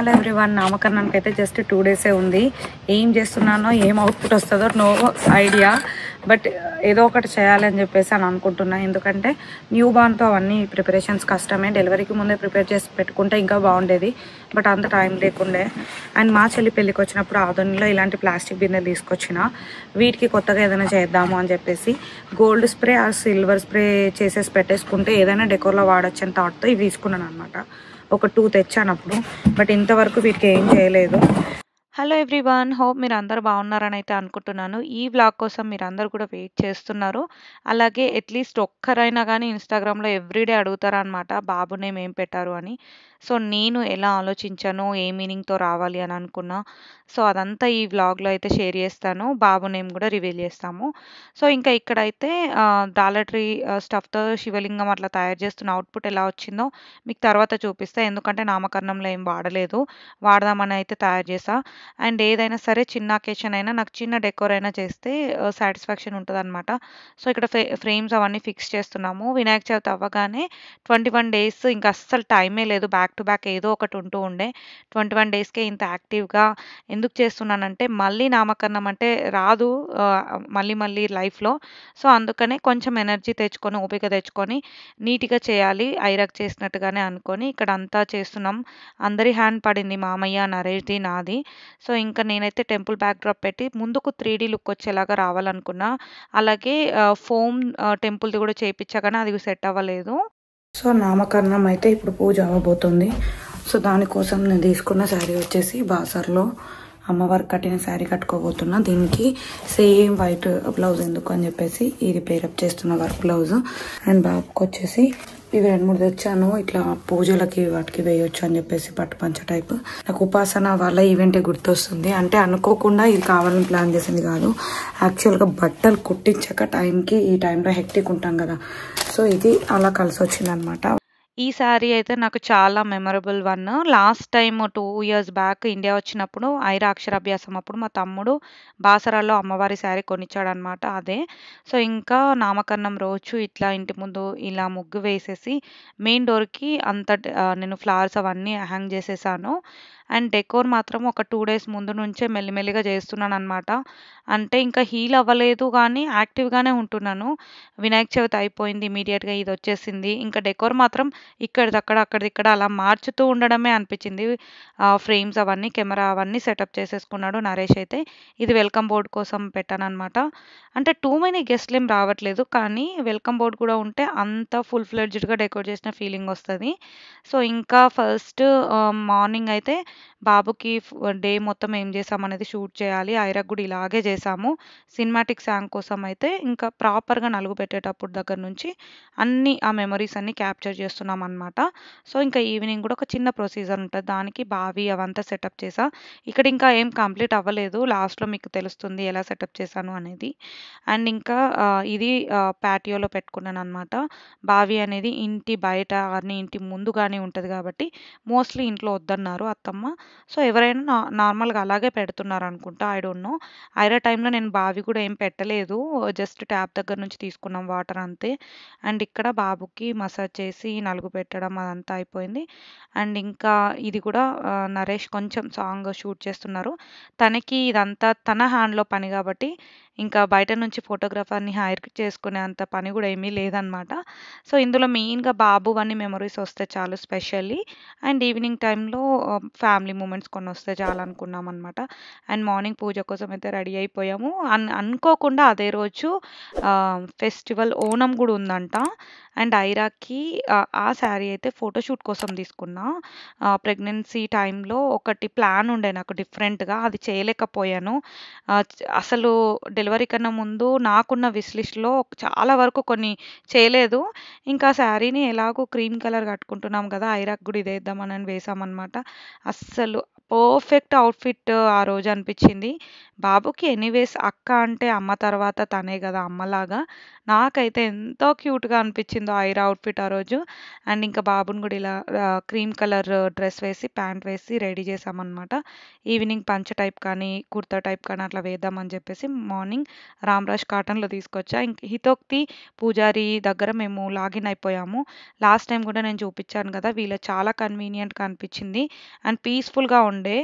Hello everyone, నామకరణానికి అయితే just 2 డేసే ఉంది. ఏం చేస్తున్నానో ఏం అవుట్పుట్ వస్తుందో నో ఐడియా, బట్ ఏదో ఒకటి చేయాలని చెప్పేసి అని అనుకుంటున్నా. ఎందుకంటే న్యూ బార్న్తో అవన్నీ ప్రిపరేషన్స్ కష్టమే. డెలివరీకి ముందే ప్రిపేర్ చేసి పెట్టుకుంటే ఇంకా బాగుండేది, బట్ అంత టైం లేకుండే. అండ్ మా చెల్లి పెళ్ళికి వచ్చినప్పుడు ఆధునిలో ఇలాంటి ప్లాస్టిక్ బిన్నెలు తీసుకొచ్చిన, వీటికి కొత్తగా ఏదైనా చేద్దాము అని చెప్పేసి గోల్డ్ స్ప్రే ఆ సిల్వర్ స్ప్రే చేసేసి పెట్టేసుకుంటే ఏదైనా డెకోర్లో వాడచ్చు అని థాట్తో ఇవి తీసుకున్నాను అనమాట. ఒక 2 తెచ్చాను అప్పుడు, బట్ ఇంతవరకు వీటికి ఏం చేయలేదు. హలో ఎవ్రీవన్, హోప్ మీరు అందరూ బాగున్నారని అయితే అనుకుంటున్నాను. ఈ వ్లాగ్ కోసం మీరు అందరూ కూడా వెయిట్ చేస్తున్నారు. అలాగే అట్లీస్ట్ ఒక్కరైనా కానీ ఇన్స్టాగ్రామ్లో ఎవ్రీడే అడుగుతారనమాట బాబు నేమ్ ఏం పెట్టారు అని. సో నేను ఎలా ఆలోచించానో ఏ మీనింగ్తో రావాలి అని అనుకున్నా. సో అదంతా ఈ వ్లాగ్లో అయితే షేర్ చేస్తాను. బాబు నేమ్ కూడా రివీల్ చేస్తాము. సో ఇంకా ఇక్కడైతే డాలర్ ట్రీ స్టఫ్తో శివలింగం అట్లా తయారు చేస్తున్న అవుట్పుట్ ఎలా వచ్చిందో మీకు తర్వాత చూపిస్తా. ఎందుకంటే నామకరణంలో ఏం వాడలేదు, వాడదామని అయితే తయారు చేసా. అండ్ ఏదైనా సరే చిన్న అకేషన్ అయినా నాకు చిన్న డెకోర్ అయినా చేస్తే సాటిస్ఫాక్షన్ ఉంటుందన్నమాట. సో ఇక్కడ ఫ్రేమ్స్ అవన్నీ ఫిక్స్ చేస్తున్నాము. వినాయక చవితి అవ్వగానే 21 డేస్ ఇంకా అస్సలు టైమే లేదు, బ్యాక్ టు బ్యాక్ ఏదో ఒకటి ఉంటూ ఉండే. 21 డేస్కే ఇంత యాక్టివ్గా ఎందుకు చేస్తున్నానంటే మళ్ళీ నామకరణం అంటే రాదు మళ్ళీ మళ్ళీ లైఫ్లో. సో అందుకనే కొంచెం ఎనర్జీ తెచ్చుకొని ఓపిక తెచ్చుకొని నీట్గా చేయాలి, ఐరాక్ చేసినట్టుగానే అనుకొని ఇక్కడ అంతా చేస్తున్నాం. అందరి హ్యాండ్ పడింది, మామయ్య, నరేష్ది, నాది. సో ఇంకా నేనైతే టెంపుల్ బ్యాక్ డ్రాప్ పెట్టి ముందుకు 3D లుక్ వచ్చేలాగా రావాలనుకున్నా. అలాగే ఫోమ్ టెంపుల్ది కూడా చేయించా కానీ అది సెట్ అవ్వలేదు. సో నామకరణం అయితే ఇప్పుడు పూజ అవ్వబోతుంది. సో దానికోసం నేను తీసుకున్న శారీ వచ్చేసి బాసర్లో అమ్మవారికి కట్టిన శారీ కట్టుకోబోతున్నా. దీనికి సేమ్ వైట్ బ్లౌజ్ ఎందుకు అని చెప్పేసి ఇది పేరప్ చేస్తున్న వర్క్ బ్లౌజ్. అండ్ బాబుకి వచ్చేసి ఇవి 2-3 తెచ్చాను, ఇట్లా పూజలకి వాటికి వేయొచ్చు అని చెప్పేసి పట్టు పంచ టైప్. నాకు ఉపాసన వాళ్ళ ఈవెంటే గుర్తొస్తుంది. అంటే అనుకోకుండా ఇది కావాలని ప్లాన్ చేసింది కాదు, యాక్చువల్గా బట్టలు కుట్టించాక టైంకి ఈ టైంలో హెక్టిక్ ఉంటాం కదా, సో ఇది అలా కలిసి వచ్చింది అనమాట. ఈ శారీ అయితే నాకు చాలా memorable one. Last time 2 years back India వచ్చినప్పుడు ఐరా అక్షరాభ్యాసం అప్పుడు మా తమ్ముడు బాసరాలో అమ్మవారి శారీ కొనిచ్చాడనమాట అదే. సో ఇంకా నామకరణం రోజు ఇట్లా ఇంటి ముందు ఇలా ముగ్గు వేసేసి మెయిన్ డోర్కి అంత నేను ఫ్లవర్స్ అవన్నీ హ్యాంగ్ చేసేసాను. అండ్ డెకోర్ మాత్రం ఒక 2 డేస్ ముందు నుంచే మెల్లిమెల్లిగా చేస్తున్నాను అనమాట. అంటే ఇంకా హీల్ అవ్వలేదు కానీ యాక్టివ్గానే ఉంటున్నాను. వినాయక చవితి అయిపోయింది, ఇమీడియట్గా ఇది వచ్చేసింది. ఇంకా డెకోర్ మాత్రం ఇక్కడిదక్కడ అక్కడిక్కడ అలా మార్చుతూ ఉండడమే అనిపించింది. ఫ్రేమ్స్ అవన్నీ కెమెరా అవన్నీ సెటప్ చేసేసుకున్నాడు నరేష్ అయితే. ఇది వెల్కమ్ బోర్డ్ కోసం పెట్టానమాట. అంటే టూ మెనీ గెస్ట్లు ఏం రావట్లేదు, కానీ వెల్కమ్ బోర్డ్ కూడా ఉంటే అంత ఫుల్ ఫ్లెడ్జ్డ్గా డెకోర్ చేసిన ఫీలింగ్ వస్తుంది. సో ఇంకా ఫస్ట్ మార్నింగ్ అయితే బాబుకి డే మొత్తం ఏం చేసామనేది షూట్ చేయాలి. ఐరాక్ కూడా ఇలాగే చేసాము. సినిమాటిక్ సాంగ్ కోసం అయితే ఇంకా ప్రాపర్గా నలుగు పెట్టేటప్పుడు దగ్గర నుంచి అన్నీ ఆ మెమరీస్ అన్నీ క్యాప్చర్ చేస్తున్నాం అనమాట. సో ఇంకా ఈవినింగ్ కూడా ఒక చిన్న ప్రొసీజర్ ఉంటుంది, దానికి బావి అవంతా సెటప్ చేసా. ఇక్కడ ఇంకా ఏం కంప్లీట్ అవ్వలేదు, లాస్ట్లో మీకు తెలుస్తుంది ఎలా సెటప్ చేశాను అనేది. అండ్ ఇంకా ఇది ప్యాటియోలో పెట్టుకున్నాను అనమాట. బావి అనేది ఇంటి బయట కానీ ఇంటి ముందు కానీ ఉంటుంది కాబట్టి మోస్ట్లీ ఇంట్లో వద్దన్నారు అత్తమ్మ. సో ఎవరైనా నార్మల్గా అలాగే పెడుతున్నారు అనుకుంటా, ఐ డోంట్ నో. ఐరా టైంలో నేను బావి కూడా ఏం పెట్టలేదు, జస్ట్ ట్యాప్ దగ్గర నుంచి తీసుకున్నాం వాటర్ అంతే. అండ్ ఇక్కడ బాబుకి మసాజ్ చేసి నలుగు పెట్టడం అదంతా అయిపోయింది. అండ్ ఇంకా ఇది కూడా నరేష్ కొంచెం సాంగ్ షూట్ చేస్తున్నారు. తనకి ఇదంతా తన హ్యాండ్లో పని కాబట్టి ఇంకా బయట నుంచి ఫోటోగ్రాఫర్ని హైర్ చేసుకునే అంత పని కూడా ఏమీ లేదనమాట. సో ఇందులో మెయిన్గా బాబు అన్ని మెమరీస్ వస్తే చాలు స్పెషల్లీ. అండ్ ఈవినింగ్ టైంలో ఫ్యామిలీ మూమెంట్స్ కొన్ని వస్తే చాలు అనుకున్నాం అనమాట. అండ్ మార్నింగ్ పూజ కోసం అయితే రెడీ అయిపోయాము. అనుకోకుండా అదే రోజు ఫెస్టివల్ ఓనం కూడా ఉందంట. అండ్ ఐరాకి ఆ శారీ అయితే ఫోటోషూట్ కోసం తీసుకున్నా. ప్రెగ్నెన్సీ టైంలో ఒకటి ప్లాన్ ఉండే నాకు డిఫరెంట్గా, అది చేయలేకపోయాను. అసలు డెలివరీ కన్నా ముందు నాకున్న విష్ లిస్ట్లో చాలా వరకు కొన్ని చేయలేదు. ఇంకా శారీని ఎలాగో క్రీమ్ కలర్ కట్టుకుంటున్నాం కదా, ఐరాక్ కూడా ఇదేద్దామని వేసామన్నమాట. అస్సలు పర్ఫెక్ట్ అవుట్‌ఫిట్ ఆ రోజు అనిపిచ్చింది. బాబుకి ఎనీవేస్ అక్క అంటే అమ్మ తర్వాత తనే గదా! అమ్మలాగా. నాకైతే ఎంతో క్యూట్‌గా అనిపిచ్చిందో ఐరా అవుట్‌ఫిట్ ఆ రోజు. అండ్ ఇంకా బాబుని గూడా ఇలా క్రీమ్ కలర్ డ్రెస్ వేసి, ప్యాంట్ వేసి రెడీ చేశామనమాట. ఈవినింగ్ పంచ టైప్ కానీ, కుర్తా టైప్ కానీ అట్లా వేద్దామని చెప్పేసి మార్నింగ్ రామ్‌రాజ్ కాటన్‌లో తీసుకొచ్చా. హితోక్తి పూజారి దగ్గర మేము లాగిన్ అయిపోయాము. లాస్ట్ టైమ్ గూడా నేను చూపిచ్చాను గదా! వీళ్ళది చాలా కన్వీనియంట్‌గా అనిపిచ్చింది. అండ్ పీస్‌ఫుల్‌గా ఉండే.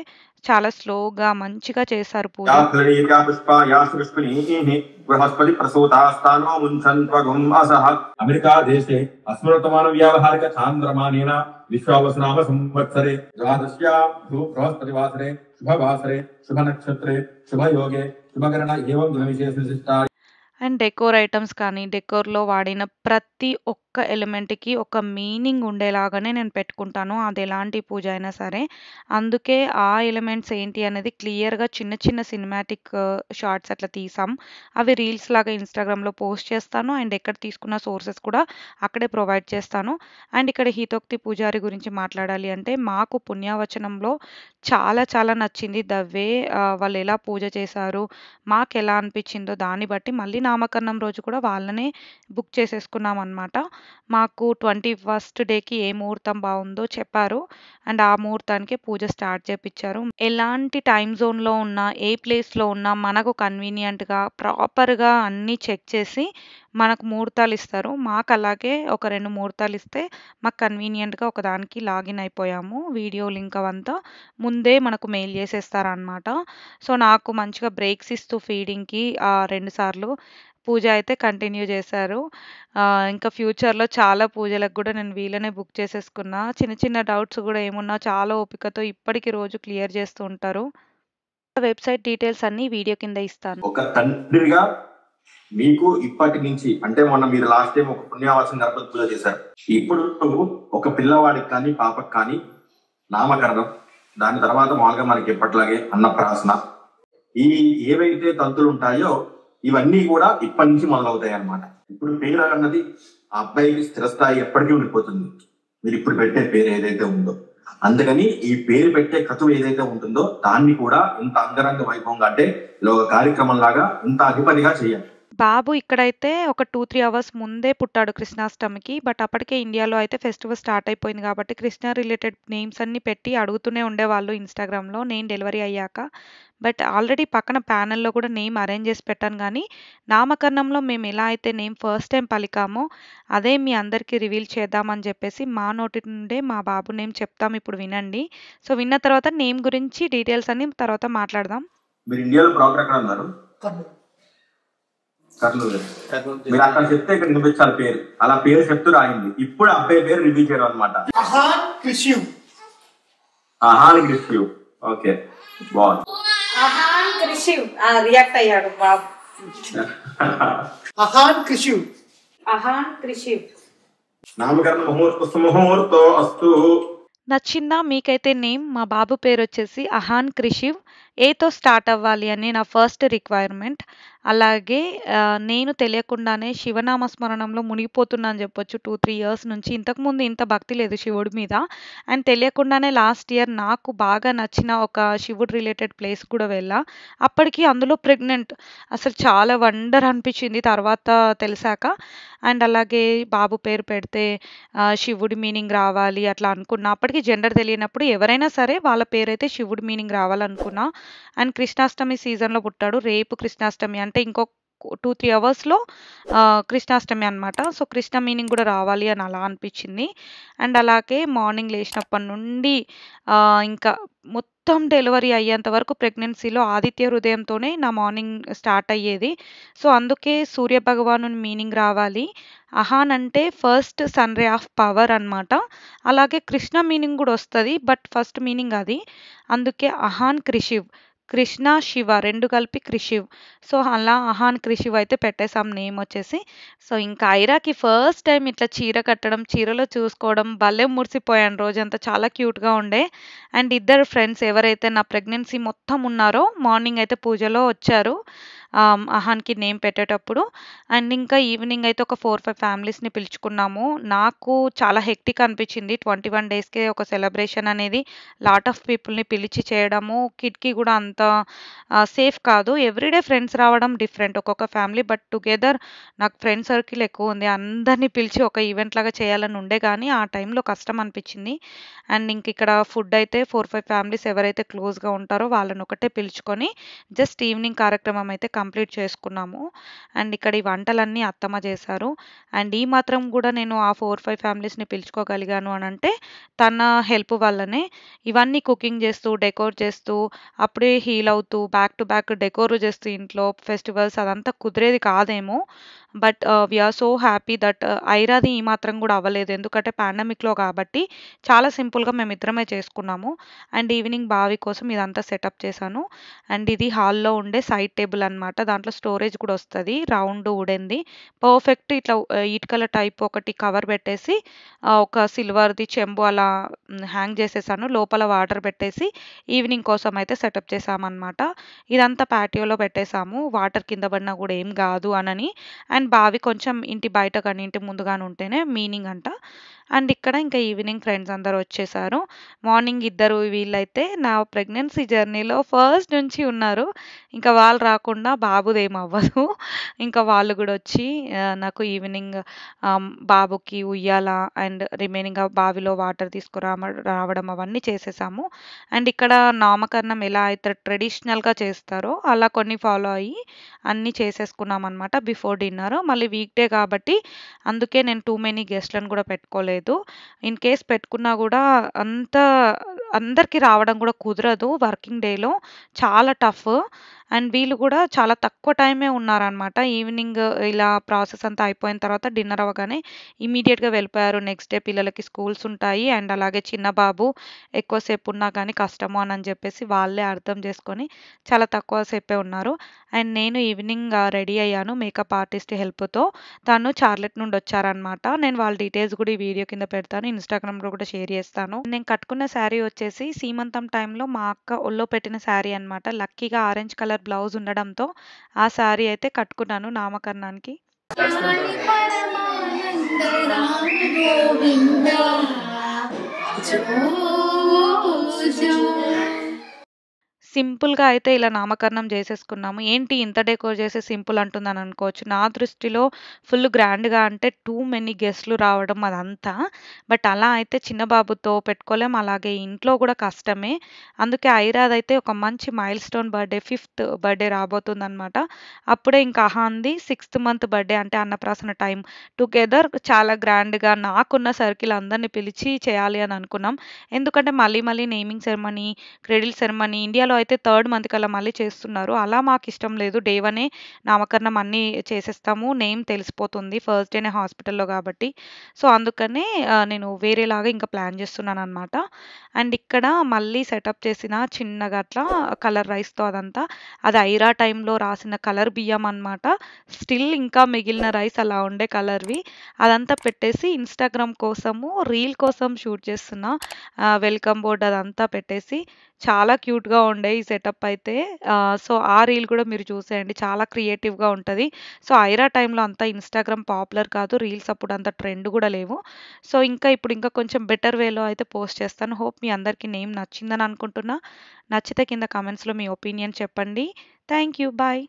చాలా స్లోగా మంచిగా చేశారు పూజ. या धरणीर्या पुष्पा या सृष्टिनीः बृहस्पति प्रसूतास्तानो मुञ्चन्त्वगुम् असः अमेरिका देशे अस्मृतमान व्यावहारिक चान्द्रमानेन विश्वावसुनाम संवत्सरे द्वादश्यां बृहस्पतिवासरे शुभवासरे शुभनक्षत्रे शुभयोगे शुभकरण एवं गुणविशेष विशिष्टा అండ్ డెకోర్ ఐటెమ్స్ కానీ, డెకోర్‌లో వాడిన ప్రతి ఒక్క ఎలిమెంట్‌కి ఒక మీనింగ్ ఉండేలాగానే నేను పెట్టుకుంటాను. అది ఎలాంటి పూజ అయినా సరే. అందుకే ఆ ఎలిమెంట్స్ ఏంటి అనేది క్లియర్‌గా చిన్న చిన్న సినిమాటిక్ షార్ట్స్ అట్లా తీసాం. అవి రీల్స్ లాగా ఇన్‌స్టాగ్రామ్‌లో పోస్ట్ చేస్తాను. అండ్ ఎక్కడ తీసుకున్న సోర్సెస్ కూడా అక్కడే ప్రొవైడ్ చేస్తాను. అండ్ ఇక్కడ హితోక్తి పూజారి గురించి మాట్లాడాలి అంటే మాకు పుణ్యవచనంలో చాలా చాలా నచ్చింది. ద వే వాళ్ళు ఎలా పూజ చేశారు, మాకెలా అనిపిచ్చిందో దాన్ని బట్టి మళ్ళీ నామకరణం రోజు కూడా వాళ్ళనే బుక్ చేసేసుకున్నామనమాట. మాకు 21st డేకి ఏ ముహూర్తం బావుందో చెప్పారు. అండ్ ఆ ముహూర్తానికే పూజ స్టార్ట్ చేపిచ్చారు. ఎలాంటి టైమ్ జోన్‌లో ఉన్నా, ఏ ప్లేస్‌లో ఉన్నా మనకు కన్వీనియంట్‌గా, ప్రాపర్‌గా అన్నీ చెక్ చేసి మనకు ముహూర్తాలిస్తారు. మాకలాగే ఒక 2 ముహూర్తాలిస్తే మాకు కన్వీనియంట్‌గా ఒకదానికి లాగిన్ అయిపోయాము. వీడియో లింక్ అవంతా ముందే మనకు మెయిల్ చేసేస్తారనమాట. సో, నాకు మంచిగా బ్రేక్స్ ఇస్తూ ఫీడింగ్‌కి 2 సార్లు పూజ అయితే కంటిన్యూ చేశారు. ఇంకా ఫ్యూచర్‌లో చాలా పూజలకు గూడా నేను వీళ్ళనే బుక్ చేసేసుకున్నా. చిన్న చిన్న డౌట్స్ గూడా ఏమున్నా చాలా ఓపికతో ఇప్పటికి రోజు క్లియర్ చేస్తూ ఉంటారు. వెబ్‌సైట్ డీటెయిల్స్ అన్నీ వీడియో కింద ఇస్తాను. ఒక తండ్రిగా మీకు ఇప్పటి నుంచి అంటే మొన్న మీరు లాస్ట్ టైం ఒక పుణ్యవాసం గణపతి పూజ చేశారు. ఇప్పుడు ఒక పిల్లవాడికి కానీ పాపకి కానీ నామకరణం, దాని తర్వాత మామూలుగా మనకి ఎప్పట్లాగే అన్నప్రాసన, ఈ ఏవైతే తంతులు ఉంటాయో ఇవన్నీ కూడా ఇప్పటి నుంచి మొదలవుతాయి అన్నమాట. ఇప్పుడు పేరు అన్నది ఆ అబ్బాయికి స్థిరస్థాయి ఎప్పటికీ ఉండిపోతుంది. మీరు ఇప్పుడు పెట్టే పేరు ఏదైతే ఉందో, అందుకని ఈ పేరు పెట్టే క్రతువు ఏదైతే ఉంటుందో దాన్ని కూడా ఇంత అంగరంగ వైభవంగా అంటే ఇలా ఒక కార్యక్రమం లాగా ఇంత అధిపతిగా చేయాలి. బాబు ఇక్కడైతే ఒక 2, 3 అవర్స్ ముందే పుట్టాడు కృష్ణాష్టమికి. బట్ అప్పటికే ఇండియాలో అయితే ఫెస్టివల్ స్టార్ట్ అయిపోయింది కాబట్టి కృష్ణ రిలేటెడ్ నేమ్స్ అన్నీ పెట్టి అడుగుతూనే ఉండేవాళ్ళు ఇన్‌స్టాగ్రామ్‌లో నేను డెలివరీ అయ్యాక. బట్ ఆల్రెడీ పక్కన ప్యానెల్‌లో కూడా నేమ్ అరేంజ్ చేసి పెట్టాను గానీ, నామకరణంలో మేము ఎలా అయితే నేమ్ ఫస్ట్ టైమ్ పలికామో, అదే మీ అందరికీ రివీల్ చేద్దామని చెప్పేసి మా నోటి నుండే మా బాబు నేమ్ చెప్తాం ఇప్పుడు వినండి. సో, విన్న తర్వాత నేమ్ గురించి డీటెయిల్స్ అన్నీ తర్వాత మాట్లాడదాం. మీరు ఇండియాలో ప్రాపర్ ఎక్కడ ఉన్నారు? కర్నూలు. మీరు అక్కడ చెప్తే ఇక్కడ వినిపించాలి పేరు, అలా పేరు చెప్తూ రాయింది. ఇప్పుడు అబ్బాయి పేరు రివ్యూ చేయడం అనమాట. అహాన్ క్రిషివ్. అహాన్ క్రిషివ్. ఓకే, బాగుంది. అహాన్ క్రిషివ్ రియాక్ట్ అయ్యాడు బాబు. అహాన్ క్రిషివ్. అహాన్ క్రిషివ్. నామకరణ ముహూర్తో అస్తు. నచ్చిందా మీకైతే నేమ్? మా బాబు పేరొచ్చేసి అహాన్ క్రిషివ్. ఏతో స్టార్ట్ అవ్వాలి అని నా ఫస్ట్ రిక్వైర్మెంట్. అలాగే నేను తెలియకుండానే శివనామ స్మరణంలో మునిగిపోతున్నా అని చెప్పొచ్చు 2, 3 ఇయర్స్ నుంచి. ఇంతకుముందు ఇంత భక్తి లేదు శివుడి మీద. అండ్ తెలియకుండానే లాస్ట్ ఇయర్ నాకు బాగా నచ్చిన ఒక శివుడు రిలేటెడ్ ప్లేస్ కూడా వెళ్ళా. అప్పటికి అందులో ప్రెగ్నెంట్. అసలు చాలా వండర్ అనిపించింది తర్వాత తెలిసాక. అండ్ అలాగే బాబు పేరు పెడితే శివుడి మీనింగ్ రావాలి అట్లా అనుకున్నా. అప్పటికి జెండర్ తెలియనప్పుడు ఎవరైనా సరే వాళ్ళ పేరైతే శివుడి మీనింగ్ రావాలనుకున్నా. అండ్ కృష్ణాష్టమి సీజన్‌లో పుట్టాడు. రేపు కృష్ణాష్టమి అంటే ఇంకో 2, 3 అవర్స్‌లో కృష్ణాష్టమి అనమాట. సో, కృష్ణ మీనింగ్ కూడా రావాలి అని అలా అనిపించింది. అండ్ అలాగే మార్నింగ్ లేచినప్పటి నుండి ఇంకా మొత్తం డెలివరీ అయ్యేంత వరకు ప్రెగ్నెన్సీలో ఆదిత్య హృదయంతోనే నా మార్నింగ్ స్టార్ట్ అయ్యేది. సో, అందుకే సూర్య భగవానుని మీనింగ్ రావాలి. అహాన్ అంటే first sun ray of power అనమాట. అలాగే కృష్ణ మీనింగ్ కూడా వస్తది. బట్ ఫస్ట్ మీనింగ్ అది. అందుకే అహాన్ క్రిషివ్. కృష్ణ, శివ 2 కలిపి క్రిషివ్. సో, అలా అహాన్ క్రిషివ్ అయితే పెట్టేసాం నేమ్ వచ్చేసి. సో, ఇంకా ఐరాకి ఫస్ట్ టైమ్ ఇట్లా చీర కట్టడం, చీరలో చూసుకోవడం భలే మురిసిపోయాను రోజంతా. చాలా క్యూట్‌గా ఉండే. అండ్ ఇద్దరు ఫ్రెండ్స్ ఎవరైతే నా ప్రెగ్నెన్సీ మొత్తం ఉన్నారో మార్నింగ్ అయితే పూజలో వచ్చారు. అహాన్‌కి నేమ్ పెట్టేటప్పుడు. అండ్ ఇంకా ఈవినింగ్ అయితే ఒక 4, 5 ఫ్యామిలీస్‌ని పిలుచుకున్నాము. నాకు చాలా హెక్టిక్ అనిపించింది. 21 డేస్‌కే ఒక సెలబ్రేషన్ అనేది లాట్ ఆఫ్ పీపుల్‌ని పిలిచి చేయడము. కిడ్‌కి కూడా అంత సేఫ్ కాదు. ఎవ్రీడే ఫ్రెండ్స్ రావడం డిఫరెంట్. ఒక్కొక్క ఫ్యామిలీ బట్ టుగెదర్ నాకు ఫ్రెండ్ సర్కిల్ ఎక్కువుంది. అందరిని పిలిచి ఒక ఈవెంట్ లాగా చేయాలని ఉండే గానీ, ఆ టైంలో కష్టం అనిపించింది. అండ్ ఇక్కడ ఫుడ్ అయితే 4, 5 ఫ్యామిలీస్ ఎవరైతే క్లోజ్‌గా ఉంటారో వాళ్ళని ఒకటే పిలుచుకొని జస్ట్ ఈవినింగ్ కార్యక్రమం అయితే కంప్లీట్ చేసుకున్నాము. అండ్ ఇక్కడ ఈ వంటలన్నీ అత్తమ్మ చేశారు. అండ్ ఈ మాత్రం గూడా నేను ఆ 4, 5 ఫ్యామిలీస్‌ని పిలుచుకోగలిగాను అనంటే తన హెల్ప్ వల్లనే. ఇవన్నీ కుకింగ్ చేస్తూ, డెకోర్ చేస్తూ, అప్పుడే హీల్ అవుతూ, బ్యాక్ టు బ్యాక్ డెకోర్ చేస్తూ ఇంట్లో ఫెస్టివల్స్ అదంతా కుదిరేది కాదేమో. But we are so happy that ఐరాది ఈ మాత్రం గూడా అవ్వలేదు. ఎందుకంటే పాండమిక్‌లో కాబట్టి చాలా సింపుల్‌గా మేమిద్దరమే చేసుకున్నాము. అండ్ ఈవినింగ్ బావి కోసం ఇదంతా సెటప్ చేశాను. అండ్ ఇది హాల్‌లో ఉండే సైడ్ టేబుల్ అనమాట. దాంట్లో స్టోరేజ్ కూడా వస్తది. రౌండ్ వుడెన్‌ది. పర్ఫెక్ట్ ఇట్లా ఇటుకల టైప్ ఒకటి కవర్ పెట్టేసి ఒక సిల్వర్‌ది చెంబు అలా హ్యాంగ్ చేసేసాను. లోపల వాటర్ పెట్టేసి ఈవినింగ్ కోసం అయితే సెటప్ చేశామనమాట. ఇదంతా పాటియోలో పెట్టేసాము. వాటర్ కింద పడినా కూడా ఏం కాదు అనని. అండ్ బావి కొంచెం ఇంటి బయట గాని, ఇంటి ముందు గాని ఉంటేనే మీనింగ్ అంట. అండ్ ఇక్కడ ఇంకా ఈవినింగ్ ఫ్రెండ్స్ అందరూ వచ్చేసారు. మార్నింగ్ ఇద్దరు వీళ్ళైతే నా ప్రెగ్నెన్సీ జర్నీలో ఫస్ట్ నుంచి ఉన్నారు. ఇంకా వాళ్ళు రాకుండా బాబుదేం అవ్వదు. ఇంకా వాళ్ళు గూడా వచ్చి నాకు ఈవినింగ్ బాబుకి ఉయ్యాల అండ్ రిమైనింగ్ బావిలో వాటర్ రావడం అవన్నీ చేసేసాము. అండ్ ఇక్కడ నామకరణం ఎలా అయితే ట్రెడిషనల్‌గా చేస్తారో అలా కొన్ని ఫాలో అయ్యి అన్నీ చేసేసుకున్నామనమాట బిఫోర్ డిన్నర్. మళ్ళీ వీక్ డే కాబట్టి అందుకే నేను టూ మెనీ గెస్ట్‌లను గూడా పెట్టుకోలేదు. ఇన్ కేస్ పెట్టుకున్నా గూడా అంత అందరికి రావడం గూడా కుదరదు వర్కింగ్ డేలో. చాలా టఫ్. అండ్ వీళ్ళు గూడా చాలా తక్కువ టైమే ఉన్నారనమాట. ఈవినింగ్ ఇలా ప్రాసెస్ అంతా అయిపోయిన తర్వాత డిన్నర్ అవ్వగానే ఇమ్మీడియేట్‌గా వెళ్ళిపోయారు. నెక్స్ట్ డే పిల్లలకి స్కూల్స్ ఉంటాయి. అండ్ అలాగే చిన్న బాబు ఎక్కువసేపు ఉన్నా కానీ కష్టము అని చెప్పేసి వాళ్ళే అర్థం చేసుకొని చాలా తక్కువ సేపే ఉన్నారు. అండ్ నేను ఈవినింగ్ రెడీ అయ్యాను మేకప్ ఆర్టిస్ట్ హెల్ప్‌తో. తను చార్లెట్ నుండి వచ్చారనమాట. నేను వాళ్ళ డీటెయిల్స్ కూడా ఈ వీడియో కింద పెడతాను. ఇన్‌స్టాగ్రామ్‌లో కూడా షేర్ చేస్తాను. నేను కట్టుకున్న శారీ వచ్చేసి సీమంతం టైంలో మా అక్క ఒళ్ళో పెట్టిన శారీ అనమాట. లక్కీగా ఆరెంజ్ కలర్ బ్లౌజ్ ఉండడంతో ఆ శారీ అయితే కట్టుకున్నాను నామకరణానికి. పరమానంద రామ గోవింద జో జో. సింపుల్‌గా అయితే ఇలా నామకరణం చేసేసుకున్నాము. ఏంటి ఇంత డెకోర్ చేసి సింపుల్ అంటుందని అనుకోవచ్చు. నా దృష్టిలో ఫుల్ గ్రాండ్‌గా అంటే టూ మెనీ గెస్ట్‌లు రావడం అదంతా. బట్ అలా అయితే చిన్న బాబుతో పెట్టుకోలేం. అలాగే ఇంట్లో కూడా కష్టమే. అందుకే ఐరాదైతే ఒక మంచి milestone birthday 5th birthday రాబోతుందనమాట. అప్పుడే ఇంకా అహాన్‌ది 6th మంత్ బర్త్‌డే అంటే అన్నప్రాసన టైం. టుగెదర్ చాలా గ్రాండ్‌గా నాకున్న సర్కిల్ అందరిని పిలిచి చేయాలి అని అనుకున్నాం. ఎందుకంటే మళ్ళీ మళ్ళీ నేమింగ్ సెరమనీ, క్రెడిల్ సెరమనీ ఇండియాలో అయితే 3rd మంత్‌కి అలా మళ్ళీ చేస్తున్నారు. అలా మాకిష్టం లేదు. డే 1ఏ నామకరణం అన్నీ చేసేస్తాము. నేమ్ తెలిసిపోతుంది. ఫస్ట్ డేనే హాస్పిటల్‌లో కాబట్టి. సో, అందుకనే నేను వేరేలాగా ఇంకా ప్లాన్ చేస్తున్నాననమాట. అండ్ ఇక్కడ మళ్ళీ సెటప్ చేసిన చిన్నగా అట్లా కలర్ రైస్‌తో అదంతా. అది ఐరా టైంలో రాసిన కలర్ బియ్యం అనమాట. స్టిల్ ఇంకా మిగిలిన రైస్ అలా ఉండే కలర్‌వి. అదంతా పెట్టేసి ఇన్‌స్టాగ్రామ్ కోసము, రీల్ కోసం షూట్ చేస్తున్నా. వెల్కమ్ బోర్డ్ అదంతా పెట్టేసి చాలా క్యూట్‌గా ఉండే ఈ సెటప్ అయితే. సో, ఆ రీల్ కూడా మీరు చూసేయండి. చాలా క్రియేటివ్‌గా ఉంటది. సో, ఐరా టైంలో అంత ఇన్‌స్టాగ్రామ్ పాపులర్ కాదు. రీల్స్ అప్పుడు అంత ట్రెండ్ కూడా లేవు. సో, ఇప్పుడు ఇంకా కొంచెం బెటర్ వేలో అయితే పోస్ట్ చేస్తాను. హోప్ మీ అందరికీ నేమ్ నచ్చిందని అనుకుంటున్నా. నచ్చితే కింద కామెంట్స్‌లో మీ ఒపీనియన్ చెప్పండి. Thank you. బాయ్.